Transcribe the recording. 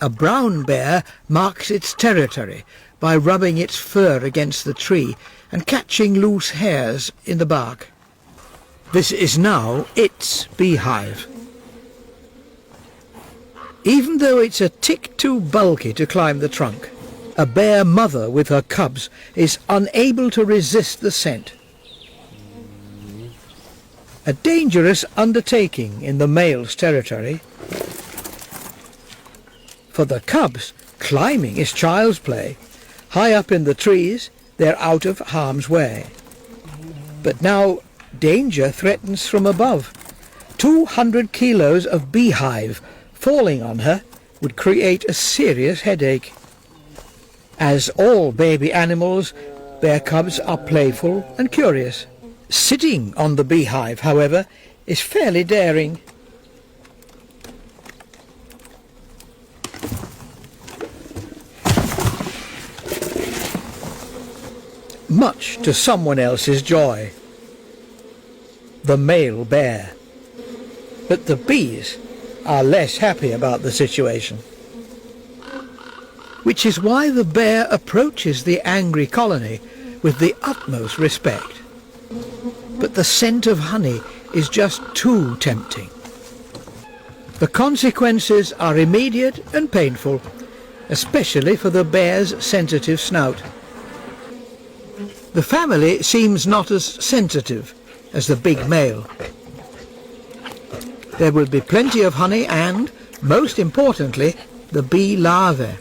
A brown bear marks its territory by rubbing its fur against the tree and catching loose hairs in the bark. This is now its beehive. Even though it's a tick too bulky to climb the trunk, a bear mother with her cubs is unable to resist the scent. A dangerous undertaking in the male's territory. For the cubs, climbing is child's play. High up in the trees, they're out of harm's way. But now danger threatens from above. 200 kilos of beehive falling on her would create a serious headache. As all baby animals, bear cubs are playful and curious. Sitting on the beehive, however, is fairly daring. Much to someone else's joy. The male bear. But the bees are less happy about the situation. Which is why the bear approaches the angry colony with the utmost respect. But the scent of honey is just too tempting. The consequences are immediate and painful, especially for the bear's sensitive snout. The family seems not as sensitive as the big male. There will be plenty of honey and, most importantly, the bee larvae.